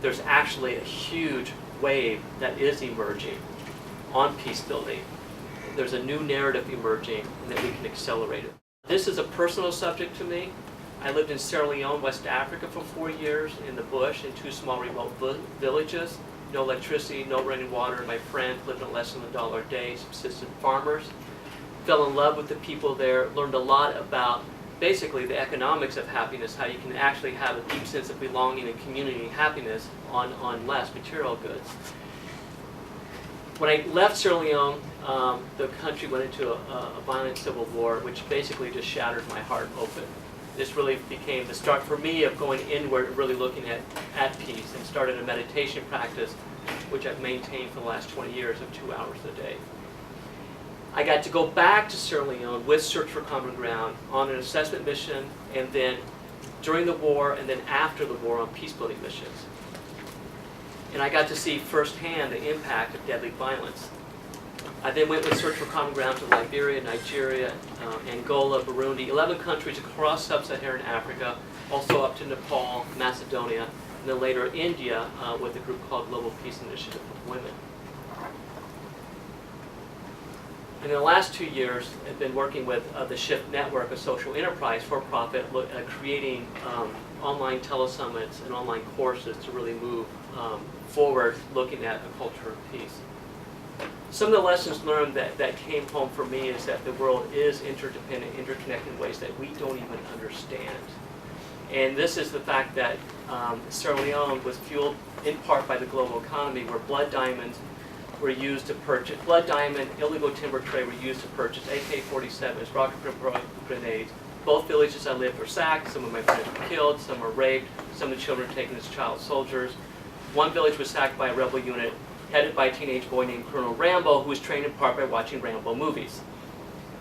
there's actually a huge wave that is emerging on peace building. There's a new narrative emerging and that we can accelerate it. This is a personal subject to me. I lived in Sierra Leone, West Africa for 4 years in the bush in 2 small remote villages. No electricity, no running water. My friend lived on less than $1 a day, subsistence farmers. Fell in love with the people there, learned a lot about basically the economics of happiness, how you can actually have a deep sense of belonging and community happiness on less material goods. When I left Sierra Leone, the country went into a violent civil war, which basically just shattered my heart open. This really became the start for me of going inward, really looking at peace, and started a meditation practice, which I've maintained for the last 20 years of 2 hours a day. I got to go back to Sierra Leone with Search for Common Ground on an assessment mission, and then during the war, and then after the war on peace-building missions. And I got to see firsthand the impact of deadly violence. I then went with Search for Common Ground to Liberia, Nigeria, Angola, Burundi, 11 countries across sub-Saharan Africa, also up to Nepal, Macedonia, and then later India with a group called Global Peace Initiative of Women. In the last 2 years, I've been working with the Shift Network, a social enterprise for profit, creating online telesummits and online courses to really move forward, looking at a culture of peace. Some of the lessons learned that came home for me is that the world is interdependent, interconnected in ways that we don't even understand. And this is the fact that Sierra Leone was fueled in part by the global economy, where blood diamonds were used to purchase, blood diamond, illegal timber trade were used to purchase AK-47s, rocket grenades. Both villages I lived were sacked, some of my friends were killed, some were raped, some of the children were taken as child soldiers. One village was sacked by a rebel unit headed by a teenage boy named Colonel Rambo, who was trained in part by watching Rambo movies.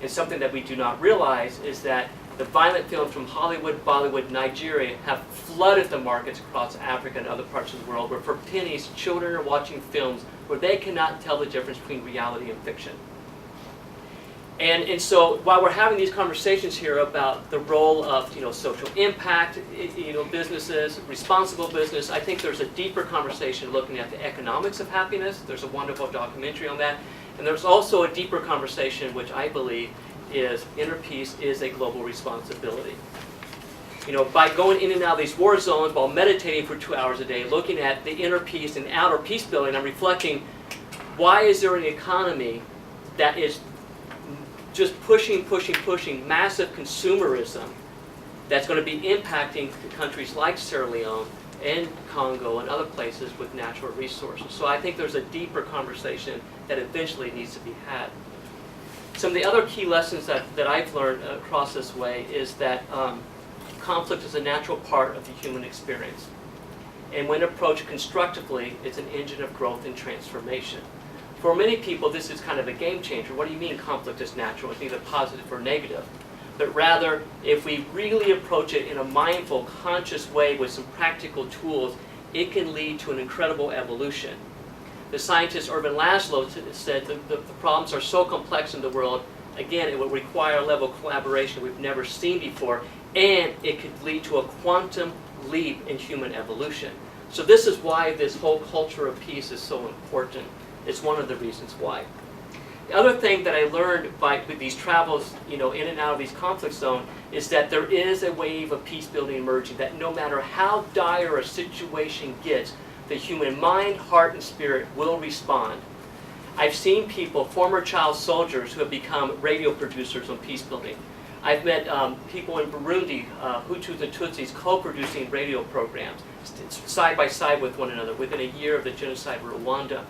And something that we do not realize is that the violent films from Hollywood, Bollywood, Nigeria have flooded the markets across Africa and other parts of the world, where for pennies, children are watching films where they cannot tell the difference between reality and fiction. And so while we're having these conversations here about the role of social impact, businesses, responsible business, I think there's a deeper conversation looking at the economics of happiness. There's a wonderful documentary on that. And there's also a deeper conversation, which I believe is inner peace is a global responsibility. By going in and out of these war zones while meditating for 2 hours a day, looking at the inner peace and outer peace building, I'm reflecting, why is there an economy that is just pushing massive consumerism that's going to be impacting countries like Sierra Leone and Congo and other places with natural resources? So I think there's a deeper conversation that eventually needs to be had. Some of the other key lessons that I've learned across this way is that conflict is a natural part of the human experience. And when approached constructively, it's an engine of growth and transformation. For many people, this is kind of a game changer. What do you mean conflict is natural? It's either positive or negative. But rather, if we really approach it in a mindful, conscious way with some practical tools, it can lead to an incredible evolution. The scientist Ervin Laszlo said the problems are so complex in the world, again, it will require a level of collaboration we've never seen before, and it could lead to a quantum leap in human evolution. So this is why this whole culture of peace is so important. It's one of the reasons why. The other thing that I learned with these travels, in and out of these conflict zones, is that there is a wave of peace building emerging, that no matter how dire a situation gets, the human mind, heart, and spirit will respond. I've seen people, former child soldiers, who have become radio producers on peace building. I've met people in Burundi, Hutus and Tutsis, co-producing radio programs, side by side with one another, within a year of the genocide of Rwanda.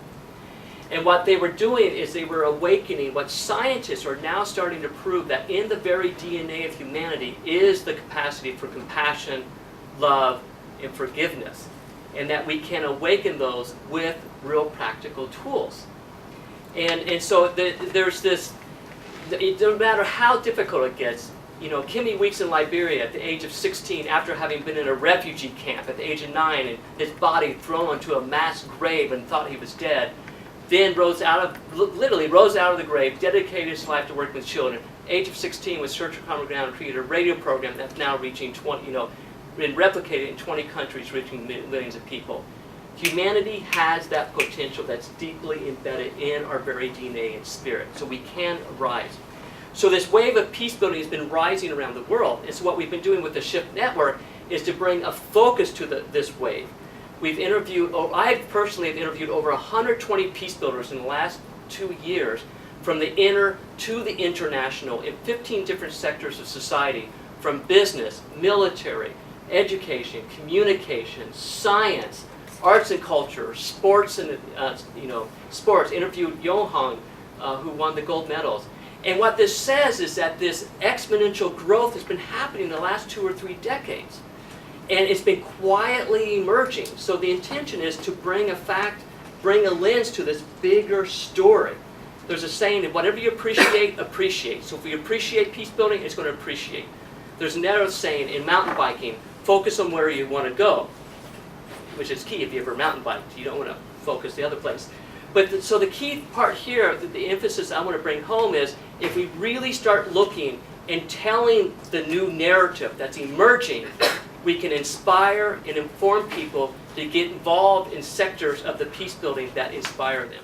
And what they were doing is they were awakening what scientists are now starting to prove, that in the very DNA of humanity is the capacity for compassion, love, and forgiveness. And that we can awaken those with real practical tools. And so there's this, no matter how difficult it gets, Kimmy Weeks in Liberia at the age of 16, after having been in a refugee camp at the age of 9, and his body thrown onto a mass grave and thought he was dead, then literally rose out of the grave, dedicated his life to working with children. Age of 16, with Search for Common Ground, created a radio program that's now reaching been replicated in 20 countries, reaching millions of people. Humanity has that potential that's deeply embedded in our very DNA and spirit, so we can rise. So this wave of peace building has been rising around the world. And so what we've been doing with the Shift Network is to bring a focus to this wave. We've interviewed, I personally have interviewed over 120 peace builders in the last 2 years, from the inner to the international, in 15 different sectors of society, from business, military, education, communication, science, arts and culture, sports and sports. Interviewed Johan, who won the gold medals. And what this says is that this exponential growth has been happening in the last 2 or 3 decades. And it's been quietly emerging. So the intention is to bring a lens to this bigger story. There's a saying that whatever you appreciate, appreciate. So if we appreciate peace building, it's going to appreciate. There's another saying in mountain biking, focus on where you want to go, which is key if you ever mountain bike. You don't want to focus the other place. But so the key part here, the emphasis I want to bring home is, if we really start looking and telling the new narrative that's emerging, we can inspire and inform people to get involved in sectors of the peace building that inspire them.